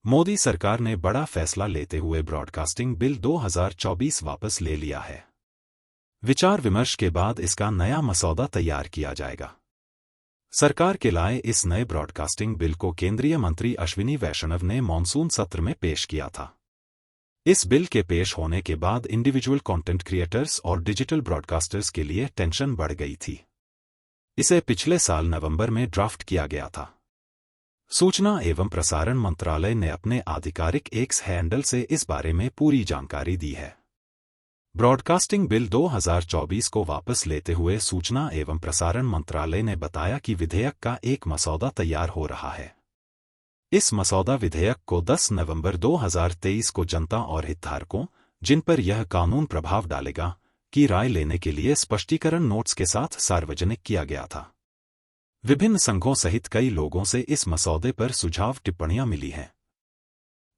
मोदी सरकार ने बड़ा फैसला लेते हुए ब्रॉडकास्टिंग बिल 2024 वापस ले लिया है। विचार विमर्श के बाद इसका नया मसौदा तैयार किया जाएगा। सरकार के लाए इस नए ब्रॉडकास्टिंग बिल को केंद्रीय मंत्री अश्विनी वैष्णव ने मॉनसून सत्र में पेश किया था। इस बिल के पेश होने के बाद इंडिविजुअल कंटेंट क्रिएटर्स और डिजिटल ब्रॉडकास्टर्स के लिए टेंशन बढ़ गई थी। इसे पिछले साल नवंबर में ड्राफ्ट किया गया था। सूचना एवं प्रसारण मंत्रालय ने अपने आधिकारिक एक्स हैंडल से इस बारे में पूरी जानकारी दी है। ब्रॉडकास्टिंग बिल 2024 को वापस लेते हुए सूचना एवं प्रसारण मंत्रालय ने बताया कि विधेयक का एक मसौदा तैयार हो रहा है। इस मसौदा विधेयक को 10 नवंबर 2023 को जनता और हितधारकों, जिन पर यह कानून प्रभाव डालेगा, की राय लेने के लिए स्पष्टीकरण नोट्स के साथ सार्वजनिक किया गया था। विभिन्न संघों सहित कई लोगों से इस मसौदे पर सुझाव टिप्पणियां मिली हैं।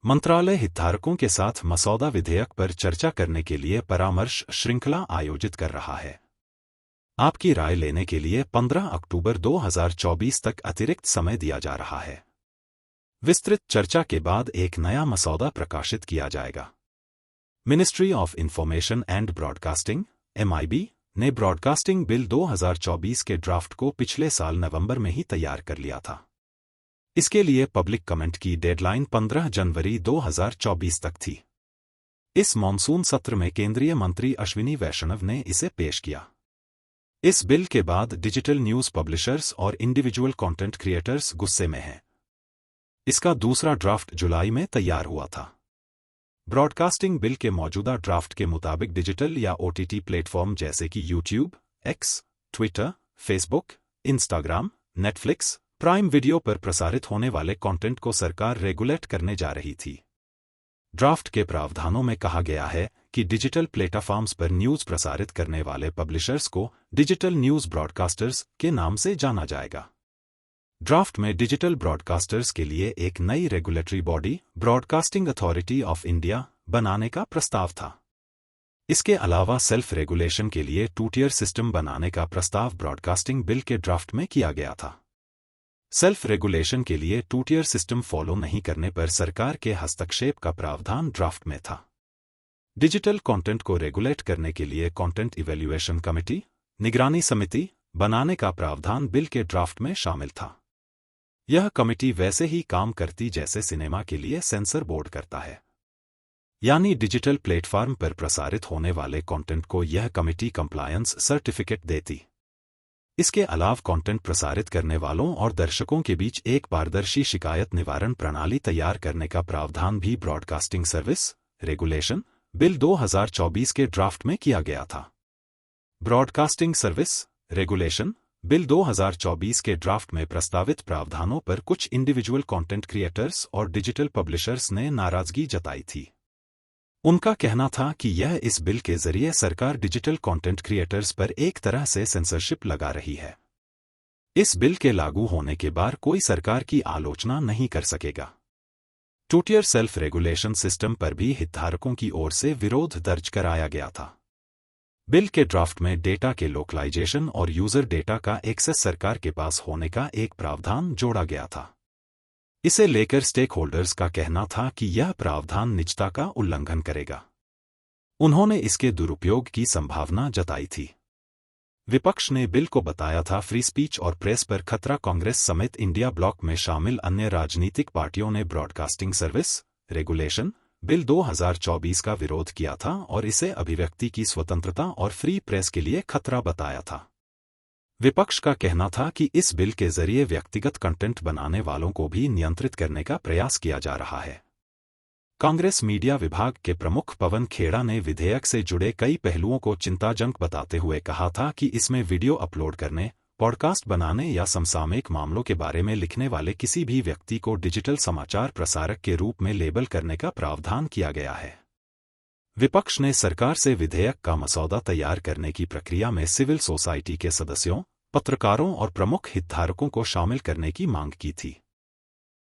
मंत्रालय हितधारकों के साथ मसौदा विधेयक पर चर्चा करने के लिए परामर्श श्रृंखला आयोजित कर रहा है। आपकी राय लेने के लिए 15 अक्टूबर 2024 तक अतिरिक्त समय दिया जा रहा है। विस्तृत चर्चा के बाद एक नया मसौदा प्रकाशित किया जाएगा। Ministry of information and broadcasting (MIB) ने ब्रॉडकास्टिंग बिल 2024 के ड्राफ्ट को पिछले साल नवंबर में ही तैयार कर लिया था। इसके लिए पब्लिक कमेंट की डेडलाइन 15 जनवरी 2024 तक थी। इस मॉनसून सत्र में केंद्रीय मंत्री अश्विनी वैष्णव ने इसे पेश किया। इस बिल के बाद डिजिटल न्यूज पब्लिशर्स और इंडिविजुअल कंटेंट क्रिएटर्स गुस्से में हैं। इसका दूसरा ड्राफ्ट जुलाई में तैयार हुआ था। ब्रॉडकास्टिंग बिल के मौजूदा ड्राफ्ट के मुताबिक डिजिटल या OTT प्लेटफॉर्म जैसे कि YouTube, x, Twitter, Facebook, Instagram, Netflix, prime video पर प्रसारित होने वाले कंटेंट को सरकार रेगुलेट करने जा रही थी। ड्राफ्ट के प्रावधानों में कहा गया है कि डिजिटल प्लेटफॉर्म्स पर न्यूज प्रसारित करने वाले पब्लिशर्स को डिजिटल न्यूज ब्रॉडकास्टर्स के नाम से जाना जाएगा। ड्राफ्ट में डिजिटल ब्रॉडकास्टर्स के लिए एक नई regulatory body, broadcasting authority of India, बनाने का प्रस्ताव था। इसके अलावा सेल्फ रेगुलेशन के लिए 2-tier सिस्टम बनाने का प्रस्ताव ब्रॉडकास्टिंग बिल के ड्राफ्ट में किया गया था। सेल्फ रेगुलेशन के लिए 2-tier सिस्टम फॉलो नहीं करने पर सरकार के हस्तक्षेप का प्रावधान ड्राफ्ट में था। डिजिटल कंटेंट को रेगुलेट करने के लिए कंटेंट इवैल्यूएशन कमेटी, निगरानी समिति, बनाने का प्रावधान बिल के ड्राफ्ट में शामिल था। यह कमेटी वैसे ही काम करती जैसे सिनेमा के लिए सेंसर बोर्ड करता है, यानी डिजिटल प्लेटफॉर्म पर प्रसारित होने वाले कंटेंट को यह कमेटी कंप्लायंस सर्टिफिकेट देती। इसके अलावा कंटेंट प्रसारित करने वालों और दर्शकों के बीच एक पारदर्शी शिकायत निवारण प्रणाली तैयार करने का प्रावधान भी ब्रॉडकास्टिंग सर्विस रेगुलेशन बिल 2024 के ड्राफ्ट में किया गया था। ब्रॉडकास्टिंग सर्विस रेगुलेशन बिल 2024 के ड्राफ्ट में प्रस्तावित प्रावधानों पर कुछ इंडिविजुअल कंटेंट क्रिएटर्स और डिजिटल पब्लिशर्स ने नाराजगी जताई थी। उनका कहना था कि यह इस बिल के जरिए सरकार डिजिटल कंटेंट क्रिएटर्स पर एक तरह से सेंसरशिप लगा रही है। इस बिल के लागू होने के बाद कोई सरकार की आलोचना नहीं कर सकेगा। 2-tier सेल्फ रेगुलेशन सिस्टम पर भी हितधारकों की ओर से विरोध दर्ज कराया गया था। बिल के ड्राफ्ट में डेटा के लोकलाइजेशन और यूजर डेटा का एक्सेस सरकार के पास होने का एक प्रावधान जोड़ा गया था। इसे लेकर स्टेक होल्डर्स का कहना था कि यह प्रावधान निजता का उल्लंघन करेगा। उन्होंने इसके दुरुपयोग की संभावना जताई थी। विपक्ष ने बिल को बताया था फ्री स्पीच और प्रेस पर खतरा। कांग्रेस समेत इंडिया ब्लॉक में शामिल अन्य राजनीतिक पार्टियों ने ब्रॉडकास्टिंग सर्विस रेगुलेशन बिल 2024 का विरोध किया था और इसे अभिव्यक्ति की स्वतंत्रता और फ्री प्रेस के लिए खतरा बताया था। विपक्ष का कहना था कि इस बिल के जरिए व्यक्तिगत कंटेंट बनाने वालों को भी नियंत्रित करने का प्रयास किया जा रहा है। कांग्रेस मीडिया विभाग के प्रमुख पवन खेड़ा ने विधेयक से जुड़े कई पहलुओं को चिंताजनक बताते हुए कहा था कि इसमें वीडियो अपलोड करने, पॉडकास्ट बनाने या समसामयिक मामलों के बारे में लिखने वाले किसी भी व्यक्ति को डिजिटल समाचार प्रसारक के रूप में लेबल करने का प्रावधान किया गया है। विपक्ष ने सरकार से विधेयक का मसौदा तैयार करने की प्रक्रिया में सिविल सोसाइटी के सदस्यों, पत्रकारों और प्रमुख हितधारकों को शामिल करने की मांग की थी।